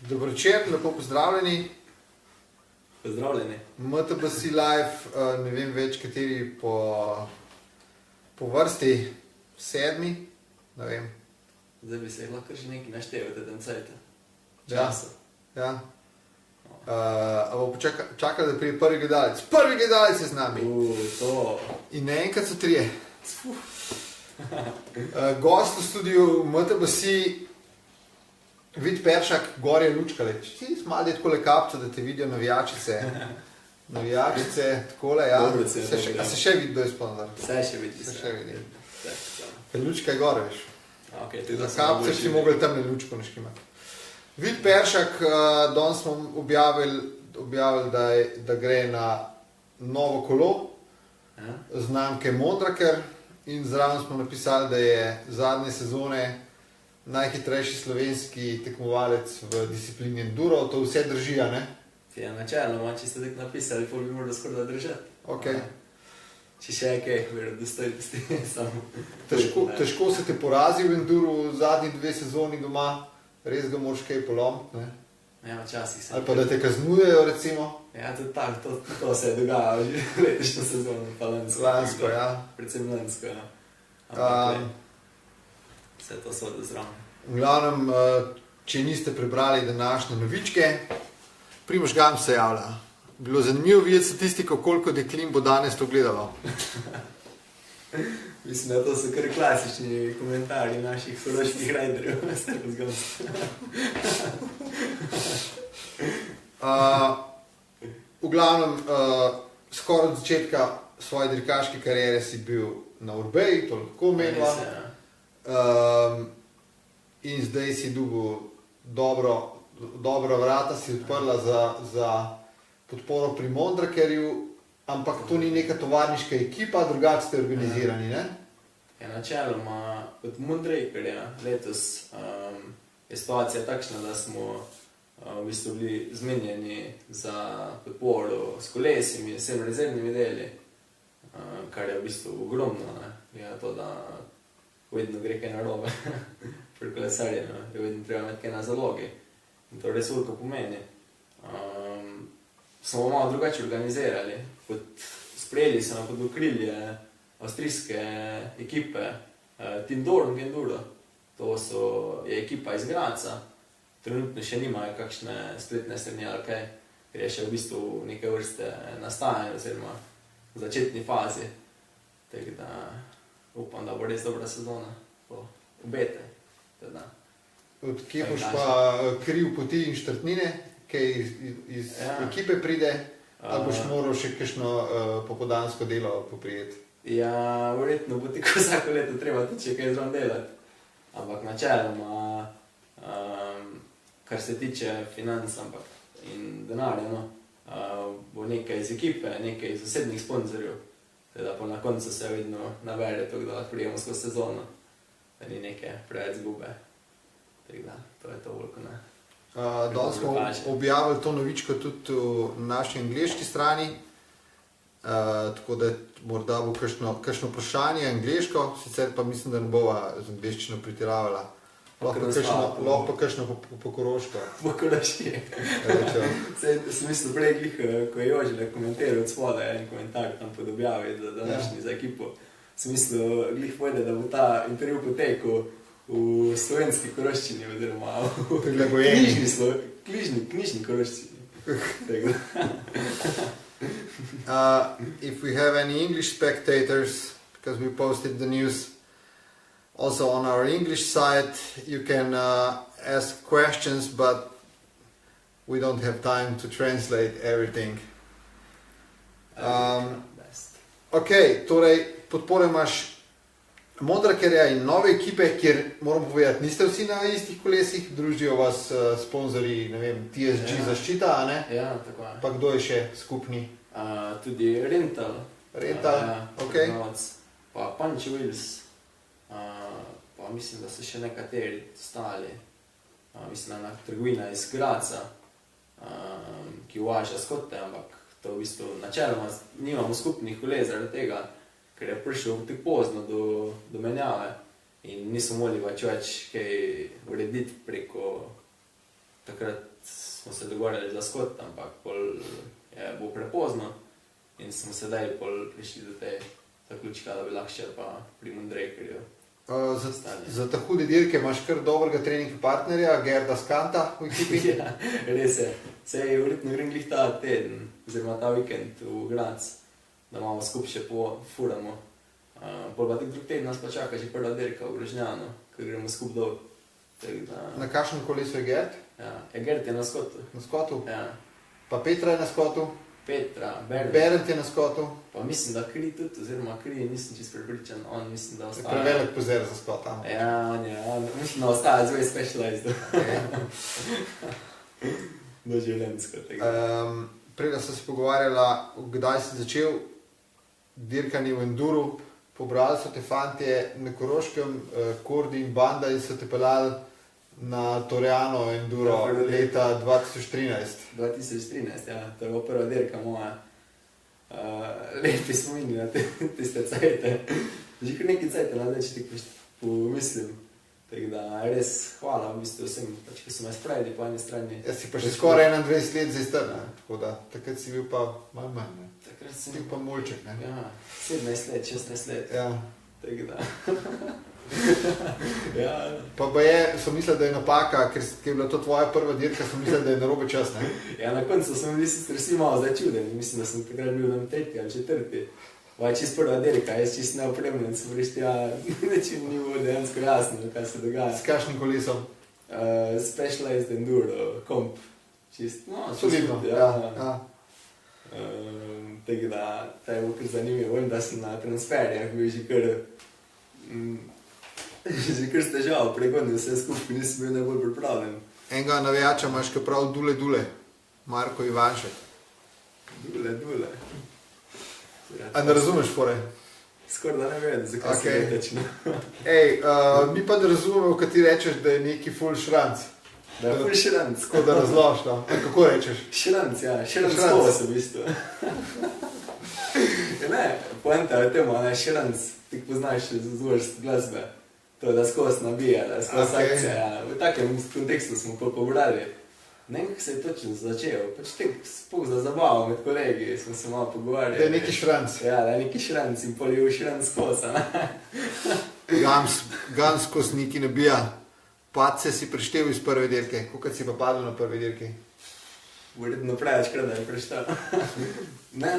Dobro večer, lepo pozdravljeni. Pozdravljeni. MTBC Live, ne vem več kateri po vrsti, 7. Ne vem. Zdaj bi se lahko že nekaj naštevil, da cajte. Ja. Ampak čakali, da prije prvi gledalec. Prvi gledalec je z nami. To. In naenkrat so 3. Gost v studiu MTBC, Vid Peršak, gor je lučkale. Ti si malo takole kapco, da te vidijo navijačice. Navijačice, takole, ja. A se še vidi, kdo je sponzor? Se še vidi. Se še vidi. Ker lučka je gor, veš. Za kapce si mogli tam ne lučko naškimati. Vid Peršak, danes smo objavili, da gre na novo kolo, znamke Mondraker, in zraven smo napisali, da je zadnje sezone najhitrejši slovenski tekmovalec v disciplini enduro. To vse drži, a ne? Ja, načeloma, če ste tako napisali, pa bi morali skoraj držati. Ok. Če še je kaj, verodostojnosti, samo. Težko se te porazi v enduru zadnji 2 sezoni doma, res ga moraš kaj polomiti, ne? Ja, včasih se. Ali pa da te kaznujejo, recimo. Ja, tudi tako, to se je dogajalo že letošnjo sezono, pa lansko. Lansko, ja. Predvsem lansko, ja. Ampak, vse to sodi zraven. V glavnem, če niste prebrali današnje novičke, Primož Gam se javlja. Bilo zanimivo videti statistiko, koliko deklin bo danes to gledalo. Mislim, da to so kar klasični komentarji naših soročnih rajderjev. V glavnem, skoraj od začetka svoje dirkaške kariere si bil na Urbeji, to lahko omenila. In zdaj si dobil dobro vrata, si odprla za podporo pri Mondrakerju, ampak to ni neka tovarniška ekipa, drugače ste organizirani, ne? Ja, načeloma, kot Mondrakerja letos je situacija takšna, da smo v bistvu bili zmenjeni za podporo s kolesimi, 7 rezervnimi deli, kar je v bistvu ogromno, ne? Je to, da vedno gre kaj narobe pri kolesarjenju, da vedno treba imeti kaj na zalogi. In to res veliko pomeni. Smo malo drugače organizirali. Sprejeli so nam pod okrilje avstrijske ekipe Team Dorn Enduro. To je ekipa iz Graca. Trenutno še nimajo kakšne spletne strani ali kaj, ker je še v bistvu neke vrste nastajanje oziroma v začetni fazi. Tako da upam, da bo res dobra sezona. Obete. Od kje boš pa kriv poti in štartnine, kaj iz ekipe pride, ali boš moral še kakšno popodansko delo poprijeti? Ja, verjetno bo tako vsako leto treba tudi še kaj zraven delati. Ampak načeloma, kar se tiče financ in denarja, bo nekaj iz ekipe, nekaj iz osebnih sponzorjev. Teda pa na koncu se vedno nabere to, da prijemo skozi sezono, da ni neke preveč zgube. Tako da, to je to veliko, ne. Danes smo objavili to novičko tudi na naši angleški strani, tako da morda bo kakšno vprašanje angleško, sicer pa mislim, da ne bova z angleščino pretiravala. Lahko pa kakšno po koroško. Po koroški. Sem mislil prej, ko je Jožile komentiral od spoda, en komentar tam pod objavi za današnji za ekipo. Sem mislil, glih pojde, da bo ta intervju potekal v slovenski koroščini, oziroma v knjižni koroščini. If we have any English spectators, because we posted the news also on our English site, you can ask questions, but we don't have time to translate everything. Ok, torej podporo imaš Mondrakerja in nove ekipe, kjer moram povedati, niste vsi na istih kolesih, družijo vas sponzorji, ne vem, TSG zaščita, a ne? Ja, tako je. Pa kdo je še skupni? Tudi Rental. Ok. Pa Punchy Wheels. Pa mislim, da so še nekateri stali. Mislim, da trgovina iz Graca, ki uvaža skote, ampak to v bistvu načeloma nimamo skupnih koles zaradi tega, ker je prišel tako pozno do menjave in nismo mogli več kaj urediti takrat smo se dogovarjali za skot, ampak pol je bilo prepozno in smo sedaj pol prišli do te zaključka, da bi lahko še pa pri Moondrakerju. Za ta hudi dirke imaš kar dobrega treninga partnerja, Gerda Skanta v ekipi. Ja, res je. Sej verjetno grem glih ta teden, oziroma ta vikend v Graz, da imamo skupaj še furamo. Pol pa drug teden nas pa čaka že prva dirka v Brežnjanu, ker gremo skupaj dol. Na kakšnem kolesu je Gerd? Ja, Gerd je na skotu. Na skotu? Ja. Pa Petra je na skotu? Petra, Berend je na skotu? Pa mislim, da Kri tudi, oziroma Kri nisem čist prepričan, on mislim, da ostaja. Je prevelik pozer za skot tam. Ja, mislim, da ostaja zvej specialized. Doživljenjsko tega. Preden sem se pogovarjala, kdaj si začel dirkanje v enduru, pobrali so te fantje na Koroškem, Kordi in Banda in so te pelali na Torjano enduro leta 2013. 2013, ja, to je bila prva dirka moja. Lepi spomini na tiste cajte. Že kar nekaj cajte nazaj, če ti pomislim. Tako da res hvala v bistvu vsem, pač, ki so me spravili po eni strani. Jaz si pa še skoraj 21 let zdaj star, tako da takrat si bil pa malo manj, ne? Takrat si bil pa mulček, ne? Ja, 17 let, 16 let. Ja. Tako da. Ja. Pa so mislili, da je napaka, ker je bila to tvoja prva dirka, so mislili, da je narobe čas, ne? Ja, na koncu smo bili sicer vsi malo začudeni, mislim, da sem takrat bil na 3. ali 4. Vaj čist prva dirka, jaz čist neopremljen, sem prišli, nečim ni bilo dejansko jasno, kaj se dogaja. S kakšnim kolesom? Specialized Enduro, komp. Čist, no, solidno, ja. Tako da, to je bilo kar zanimivo, da sem na transferjah bil že kar s težavo pregonil vse skupaj, nisem bil najbolj pripravljen. Enega navijača imaš, ki prav Dule, Marko Ivanšek. Dule. A ne razumeš fore? Skoraj da ne vem, zakaj se netečno. Mi pa ne razumemo, kad ti rečeš, da je neki ful šranc. Da je ful šranc. Tako da razložiš, no? Kako rečeš? Šranc, ja. Šranc kos v bistvu. Ne, poenta je temu, ne, šranc, ti poznaš z vrst glasbe. To je da skos nabija, da skos akcija. Ja. V takem kontekstu smo pa pobrali. Ne vem, kako se je točno začel, pač tek spok za zabavo med kolegi, smo se malo pogovarjali. Da je neki šranc. Ja, da je neki šranc in pol je v šranc kosa. Gans kos neki nabija. Padce si preštel iz prve dirke, kolikrat si pa padel na prvi dirki? Verjetno prevečkrat, da je preštel. Ne,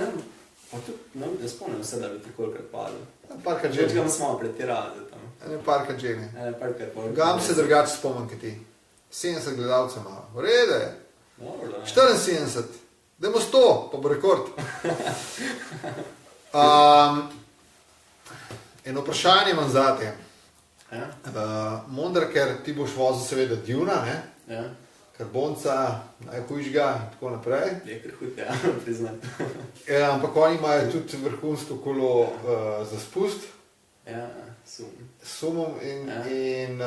pa tudi ne spomnim se, da bi ti kolikrat padel. Parkrat že. Večkrat smo malo pretirali tam. Parkrat že ne. Parkrat pa. Gam se drugače spomnim, kot ti. 70 gledalcev malo. V redu je. 74. Dajmo 100, pa bo rekord. Eno vprašanje imam zate. Mondraker, ti boš vozil seveda Duna, ne? Ja. Karbonca, najhujšega in tako naprej. Je kar hud, ja, priznam. Ampak oni imajo tudi vrhunsko kolo za spust. Ja, sumom in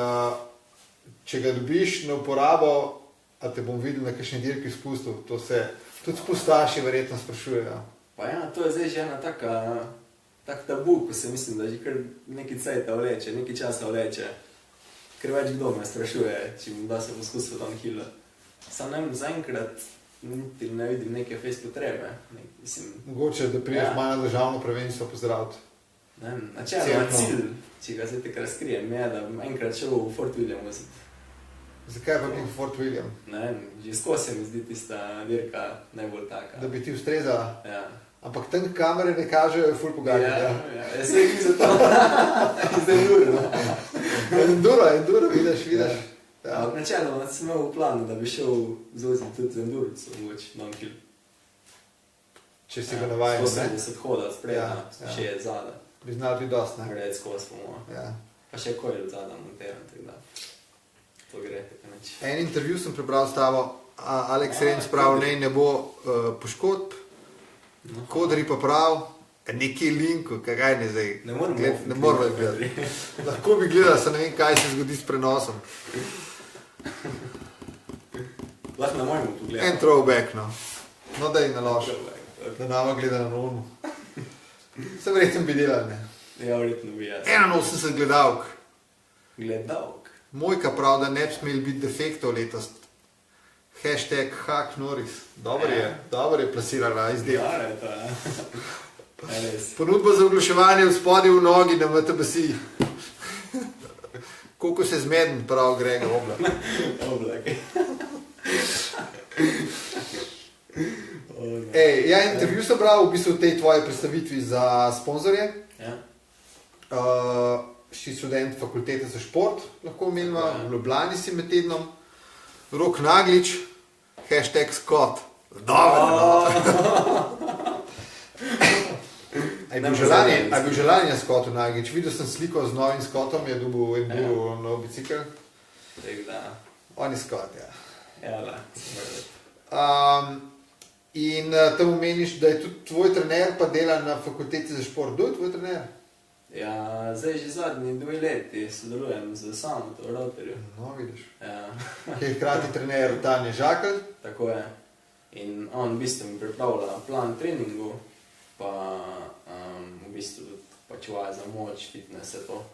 če ga dobiš na uporabo, a te bom videl na kakšni dirki spustil, to se tudi spustaši verjetno sprašujejo. Pa ja, to je zdaj že ena tak tabu, ko se mislim, da že kar nekaj cajta vleče, nekaj časa vleče. Ker več kdo me sprašuje, če mi da se poskusil downhillu. Sam ne vem, zaenkrat niti ne vidim neke face potrebe. Mogoče, da priješ malo na državno prvenstvo pozdraviti. Načelno cilj, če ga zdaj takrat skrijem, je, da bom enkrat šel v Fort William voziti. Zakaj pa ti v Fort William? Ne vem, že skozi se mi zdi tista dirka najbolj taka. Da bi ti ustrezala? Ja. Ampak tam kamere ne kažejo ful pogajati. Ja, jaz se jih za to. Zdaj enduro. Enduro, vidiš. Ja. Načelno sem imel v planu, da bi šel zvoziti tudi z endurco, mogoče downhill. Če si ga navajen, ne? 170 hoda spredna, še je zada. Bi znal biti dost, ne? Red skozi pomoč. Ja. Pa še koil zada monteran, tako da. To gre, tako neč. En intervju sem prebral s tabo, Alex Rens prav, ne bo poškodb, Kodri pa prav, nekaj linku, kaj ne zdaj. Ne moramo gledati. Lahko bi gledal, se ne vem, kaj se zgodi s prenosom. Lahko ne moramo pogledati. En throwback, no. No, da je nalož. Da nama gleda na normu. Se verjetno bi delali, ne? Ja, verjetno bi jaz. 81 gledalk. Gledalk? Mojka prav, da ne bi smeli biti defektov letos. Hashtag Hak Norris. Dobro je plasirala izdelek. Ja, je to, ja. Ponudba za oglaševanje v spodnji v nogi na VTBC. Koliko se zmeden, prav Grega Oblak. Oblak. Intervju sem bral v bistvu v tej tvoji predstavitvi za sponzorje. Ja. Si študent fakultete za šport, lahko omenimo, v Ljubljani si med tednom. Rok Naglič, hashtag Scott. Dobro. A je bil želanje Scottu Naglič? Videl sem sliko z novim Scottom, je dobil enduro nov bicikl. On je Scott, ja. Ja, in tam omeniš, da je tudi tvoj trener pa dela na fakulteti za šport. Kdo je tvoj trener? Ja, zdaj že zadnji 2 leti sodelujem z Samotom v Routerju. No, vidiš. Ja. Ki je hkrati trener Tanje Žakelj. Tako je. In on v bistvu mi pripravlja plan treningu, pa v bistvu pač vaja za moč, fitness je to.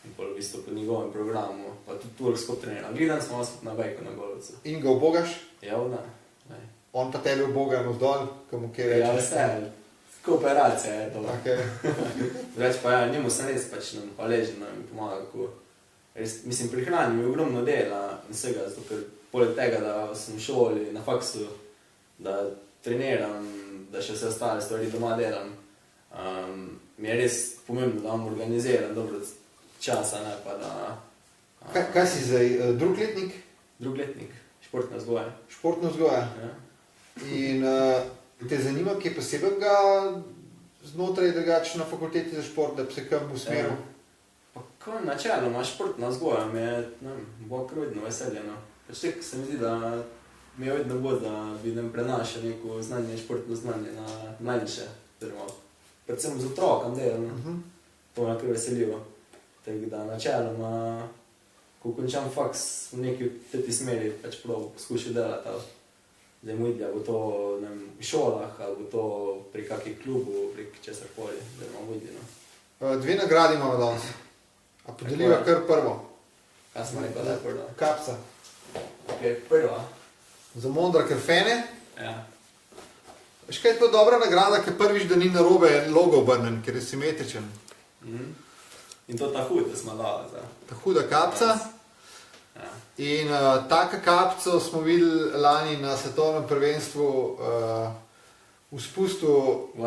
In pa v bistvu po njegovem programu, pa tudi toliko skupaj trenira. Gledam smo vas na bajku na Golovcu. In ga obogaš? Ja, da. On pa tebe oboga navzdol, komu kje reče? Ja, vse. Kooperacija je to. Okay. Reč pa ja, njemu sem res pač nam hvaležen, da mi pomaga, kako res, mislim, pri hrani mi je ogromno dela in vsega, zato ker poleg tega, da sem v šoli, na faksu, da treniram, da še vse ostale stvari doma delam, mi je res pomembno, da vam organiziram dobro časa, ne pa da... Kaj si zdaj, drug letnik? Drug letnik, športna vzgoja. Športna vzgoja? Ja. In te zanima, kje posebej ga znotraj drugače na fakulteti za šport, da bi se kam usmeril? Pa kaj načeloma športna vzgoja mi je, bo krvedno veseljeno. Pač tek se mi zdi, da mi je vedno bolj, da bi nam prenašal neko znanje, športno znanje na mlajše, predvsem z otrokom delam, to me kar veselivo. Tako da načeloma, ko končam faks v neki teti smeri, pač prav poskušal delati. Zdaj mu ide, bo to v šolah, ali bo to pri kakih klubu, pri česar koli, da imamo ide. 2 nagradi imamo danes. A podeliva kar prvo. Kaj smo rekla, da je prva? Kapsa. Ok, prva. Za Mondra Kerfene. Ja. Veš kaj je to dobra nagrada, ker prvič, da ni narobe logo obrnen, ker je simetričen. In to ta huda smo dali. Ta huda kapsa. Ja. In taka kapco smo videli lani na svetovnem prvenstvu v spustu v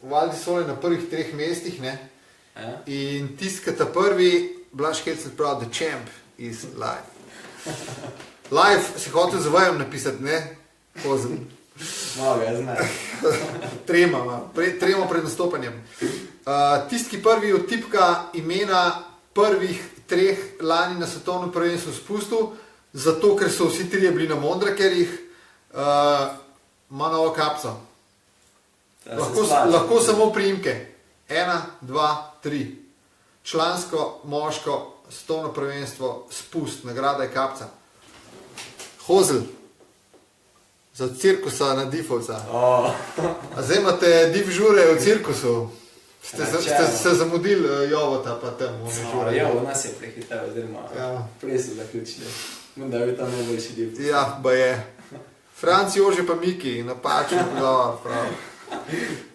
Val di Sole na prvih 3 mestih. Ne? Ja. In tiskata prvi, Blaž Helcet pravi, the champ is live. Live si hotel z vajem napisati, ne? Pozem. Malo ga je znaj. Tremo pred nastopanjem. Tisti, ki prvi odtipka imena prvih 3 lani na svetovnem prvenstvu v spustu, zato ker so vsi 3 bili na Mondrakerjih, ima novo kapco. Lahko samo priimke. 1, 2, 3. Člansko, moško, svetovno prvenstvo, spust, nagrada je kapca. Hozel. Za cirkusa na Difovca. A zdaj imate div žure v cirkusu. Ste zamudili Jovota pa tam v žure. Jovo nas je prehitel, oziroma prej so zaključili. Da je tam najboljši div. Ja, ba je. Franc Jože pa Miki, napačen odgovor, prav.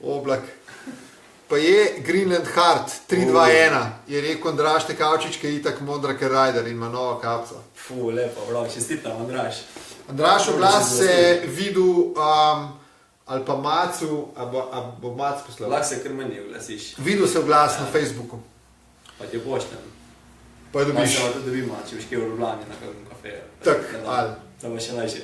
Oblak. Pa je Greenland Heart 3-2-1, je rekel Andraž Tekavčič, ki je itak Mondraker Rider in ima novo kapco. Lepo, prav, čestitam Andraž. Andraž oglas se videl, ali pa Macu, a bo Mac poslal? Lahko se kar meni oglasiš. Videl se oglas na Facebooku. Pa ti je pošten. Pa je dobiš. Pa se tudi dobimo, če biš kje v Ljubljani na kakvom kafeju. Tak, ali. To bo še najše.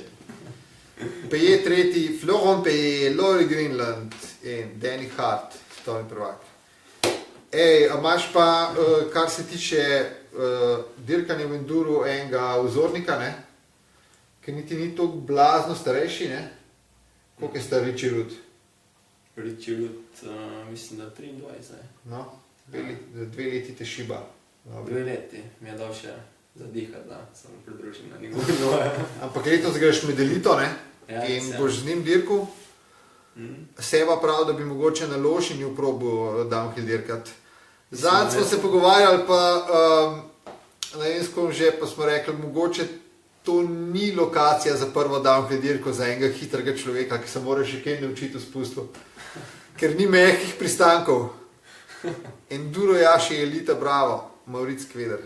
Pa je tretji, Florent Peye, Laurie Greenland in Danny Hart, svetovni prvak. A imaš pa, kar se tiče dirkanja v enduru, enega vzornika, ne? Ker niti ni toliko blazno starejši, ne? Koliko je star Richie Rudd? Richie Rudd, mislim, da 23. No, 2 leti te šiba. 2 leti mi je dal še zadihati, da sem pridružil na njegovo. Ampak letos greš med elito, ne? Ja, in boš z njim dirkal. Seba prav, da bi mogoče na Lošinju probil downhill dirkati. Zadnj smo se pogovarjali, pa na Enskom že, pa smo rekli, mogoče to ni lokacija za prvo downhill dirko za enega hitrega človeka, ki se mora še kaj naučiti v spustu. Ker ni mehkih pristankov. Enduro Jaši, Elita, bravo, Mauric Kveder.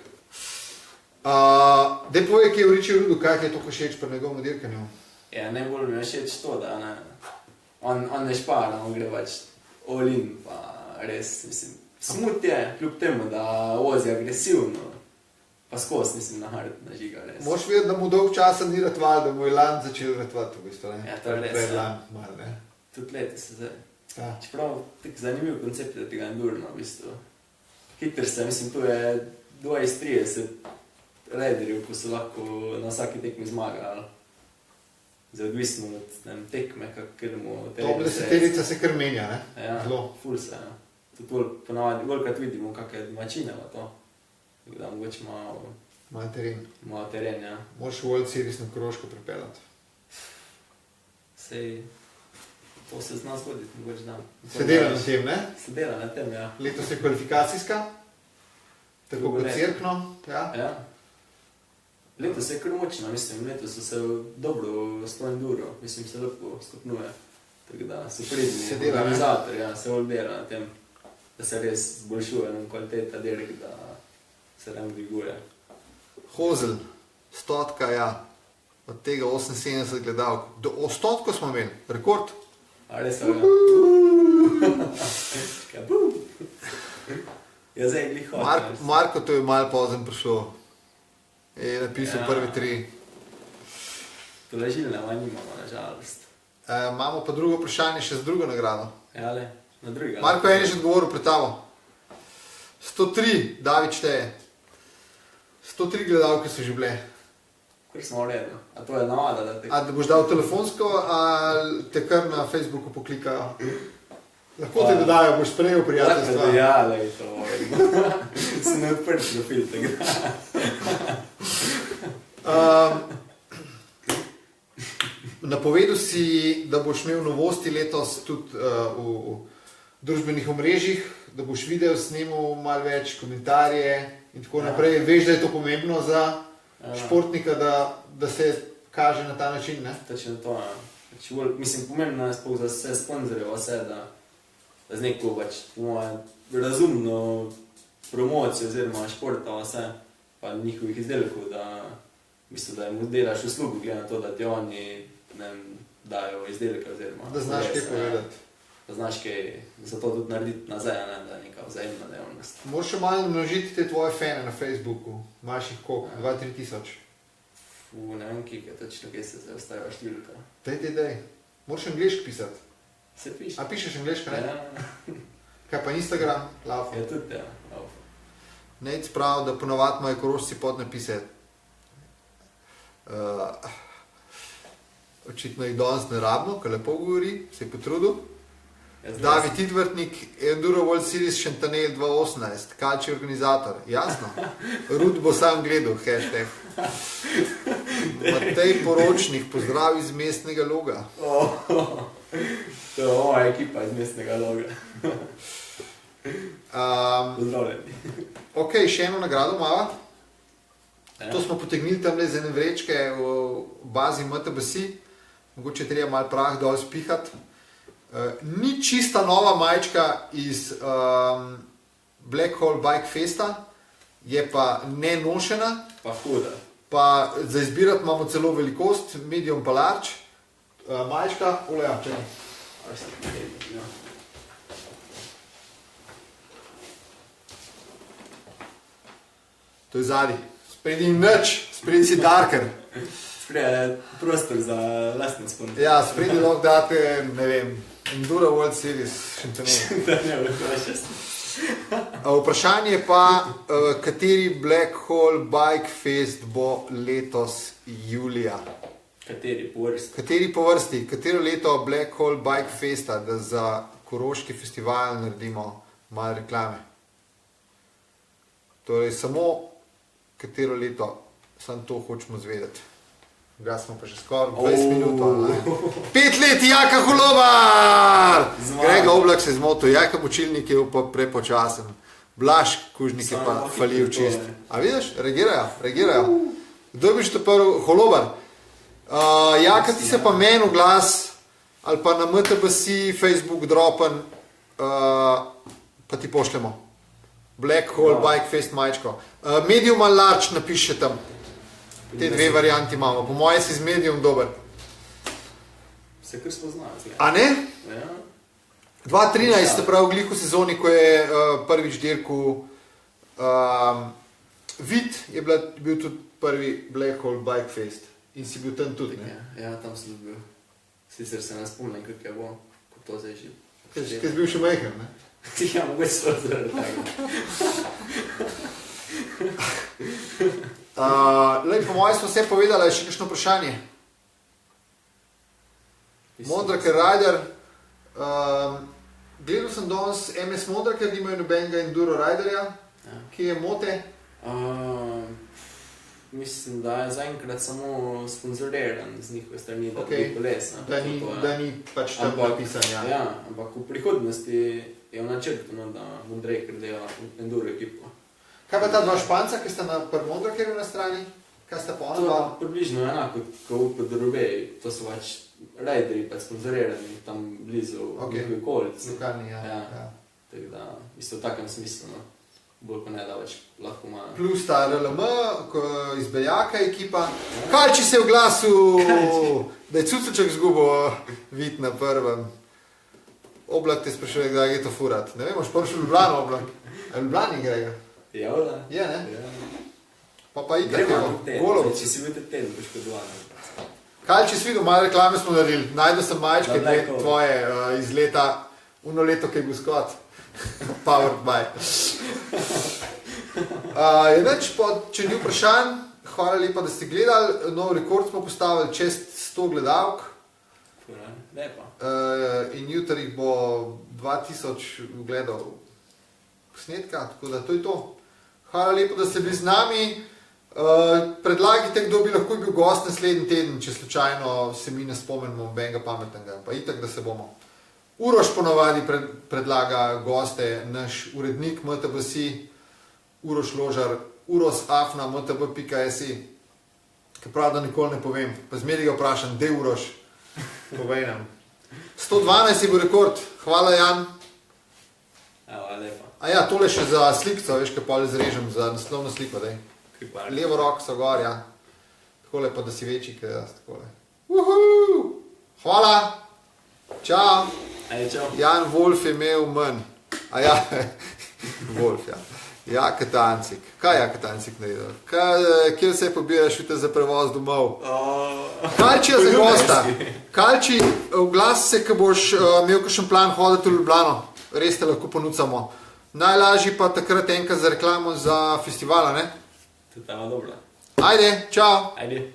Dej povej, ki je v Riči Rudu, kaj ti je to všeč pri njegovem dirkanju? Ja, najbolj mi je všeč to, da ne, on ne špara, on gre pač all in, pa res, mislim, smut je, kljub temu, da vozi agresivno, pa skos, mislim, na hard, na žiga, res. Moš vedeti, da mu dolg časa ni ratval, da mu je lan začel ratvati, v bistvu, ne? Ja, to je res, ja. Mal, ne? Tudi leti se zdaj. Ja. Čeprav, tak zanimiv koncept je tega endurna, v bistvu. Hitr se, mislim, tu je 20-30 raiderjev, ko so lahko na vsaki tekmi zmagali. Zdaj odvisno od tekme, kakor mu Top deseterica se kar menja, ne? Ja, ful se, ja. Tudi ponavadi, velikrat vidimo, kakve domačine ima to. Tako da mogoče malo teren. Malo teren, ja. Moraš World Series na Koroško pripeljati. Sej, to se zna zgoditi, mogoče da. Se dela na tem, ne? Se dela na tem, ja. Letos je kvalifikacijska, tako kot Cerkno, ja. Ja. Letos je kar močno, mislim, letos so se dobro s to enduro, mislim, se lepo stopnuje. Tako da so pridni organizatorji, ja, se bolj dela na tem, da se res zboljšuje kvaliteta dirk, da se rang dviguje. Hozel, 100, ja, od tega 78 gledalk. Do 100 smo imeli, rekord. A res je, ja. Kabum! Ja, zdaj glih hotel. Marko, to je malo pozem prišlo. Je napisal prvi 3. Tolažilne manj imamo, nažalost. Imamo pa drugo vprašanje še z drugo nagrado. Ja, le, na druga. Marko je že odgovoril pred tamo. 103, David šteje. 103 gledalke so že bile. Kar smo v redu. A to je navada, da te... A da boš dal telefonsko, ali te kar na Facebooku poklikajo? Lahko te dodajo, boš sprejel prijateljstva. Ja, lej, to se ne odprt profil tega. Napovedal si, da boš imel novosti letos tudi v družbenih omrežjih, da boš video snemal malo več, komentarje in tako naprej. Veš, da je to pomembno za športnika, da se kaže na ta način, ne? Točno to, ja. Mislim, pomembno je sploh za vse sponzorje, vse, da z neko pač razumno promocijo oziroma športa vse, pa njihovih izdelkov, da v bistvu, da jim delaš uslugo, glede na to, da ti oni dajo izdelke oziroma... Da znaš kaj povedati. Da znaš kaj, zato tudi narediti nazaj, ne, da je neka vzajemna dejavnost. Moraš še malo množiti te tvoje fane na Facebooku. Imaš jih koliko? 2-3 tisoč? Ne vem, kje točno, kje se zdaj ostaja številka. Dej. Moraš angliško pisati. Se piše. A pišeš angliško, ne? Ja. Kaj pa Instagram? Laufa. Ja, tudi, ja. Laufa. Nec prav, da ponovadi imajo Korošci podnapise. Očitno jih danes ne rabno, ker lepo govori, se je potrudil. David Idvrtnik, Enduro World Series Šentanel 2018, Kalči organizator, jasno. Rud bo sam gledal, hashtag. Matej Poročnik, pozdrav iz Mestnega Loga. To je moja ekipa iz Mestnega Loga. Pozdravljeni. Ok, še eno nagrado mava. To smo potegnili tam z ene vrečke v bazi MTBC. Mogoče treba malo prah dol spihati. Ni čista nova majčka iz Black Hole Bike Festa, je pa ne nošena. Pa huda. Pa za izbirati imamo celo velikost, medium pa large. Majčka, oleja, čekaj. To je zadnji. Spredi nič, spredi si darker. Spredi je prostor za lastni spon. Ja, spredi lahko date, ne vem, Enduro World Series Šentanel. Vprašanje pa, kateri Black Hole Bike Fest bo letos julija? Kateri po vrsti? Kateri po vrsti? Katero leto Black Hole Bike Festa, da za Koroški festival naredimo malo reklame? Torej, samo katero leto, samo to hočemo zvedeti. Ga smo pa že skoraj 20 minut. 5 let, Jaka Holobar! Grega Oblak se je zmotil, Jaka Bočilnik je pa prepočasen. Blaž Kužnik je pa falil čist. A vidiš, reagirajo. Kdo bi še prvi? Holobar. Ja, kad ti se pa meni v glas, ali pa na MTBC, Facebook dropen, pa ti pošljemo. Black Hole, Bike Fest majčko. Medium ali large napiše tam. Te dve varianti imamo. Po moje si z medium dober. Se kar spoznati. A ne? Ja. 2013 se pravi v glihu sezoni, ko je prvič dirku Vid, je bil tudi prvi Black Hole Bike Fest. In si bil tam tudi, ne? Ja, tam sem tudi bil. Sicer se ne spomnim, kako je bilo, ko to zdaj že. Kaj si bil še majhen, ne? Ja, mogoče so zaradi tega. Po mojem smo vse povedali, je še kakšno vprašanje. Mondraker Rider. Gledal sem danes MS Mondraker, imajo nobenega Enduro Riderja, ki je mote. Mislim, da je zaenkrat samo sponzoriran z njihove strani, da Okay. bi koles. Da ni pač tam napisan, ja. Ja, ampak v prihodnosti je v načrtu, da Mondraker dela Enduro ekipo. Kaj pa ta dva Španca, ki sta na Mondrakerju na strani? Kaj sta pa ona dva? To je približno enako kot v Dorobeji. To so pač riderji, pač sponzorirani tam blizu njihovi okolici. Lokalni, ja. Tako da, v takem smislu, no. Bolj pa ne, da več lahko ima. Plus ta RLM, iz Beljaka ekipa. Kalči se je v glasu, da je Cuceček zgubil vid na prvem. Oblak te sprašuje, kdaj je to furat. Ne vem, moš prvi v Ljubljano Oblak. A Ljubljani grega? Ja, da. Je, ne? Ja. Pa itak je Golov. Če si bil te teden, boš podovan. Kalči si videl, malo reklame smo naredili. Najdel sem majčke tvoje iz leta, uno leto, ki je bil skot. Powered by. Če ni vprašanj, hvala lepa, da ste gledali. Nov rekord smo postavili čez 100 gledalk. Lepa. In jutri jih bo 2000 gledal snetka, tako da to je to. Hvala lepa, da ste bili z nami. Predlagajte, kdo bi lahko bil gost naslednji teden, če slučajno se mi ne spomnimo benga pametnega. Pa itak, da se bomo. Uroš ponovadi predlaga goste, naš urednik MTBC, Uroš Ložar, urosafna.mtb.si, ki prav, da nikoli ne povem, pa zmeri ga vprašam, de Uroš, povej nam. 112 je bil rekord, hvala Jan. Hvala lepa. A ja, tole še za slikco, veš, kaj pol zrežem za naslovno sliko, daj. Levo roko so gor, ja. Takole pa, da si večji, kaj jaz, takole. Hvala, čau. Jan Wolf je imel manj. A ja, Wolf, ja. Jaka Tancik. Kaj Jaka Tancik naredil? Kje se pobiraš za prevoz domov? Kalči je za gosta. Kalči, oglasi se, ko boš imel kakšen plan hoditi v Ljubljano. Res te lahko ponucamo. Najlažji pa takrat enkrat za reklamo za festivala, ne? To je tamo dobro. Ajde, čau. Ajde.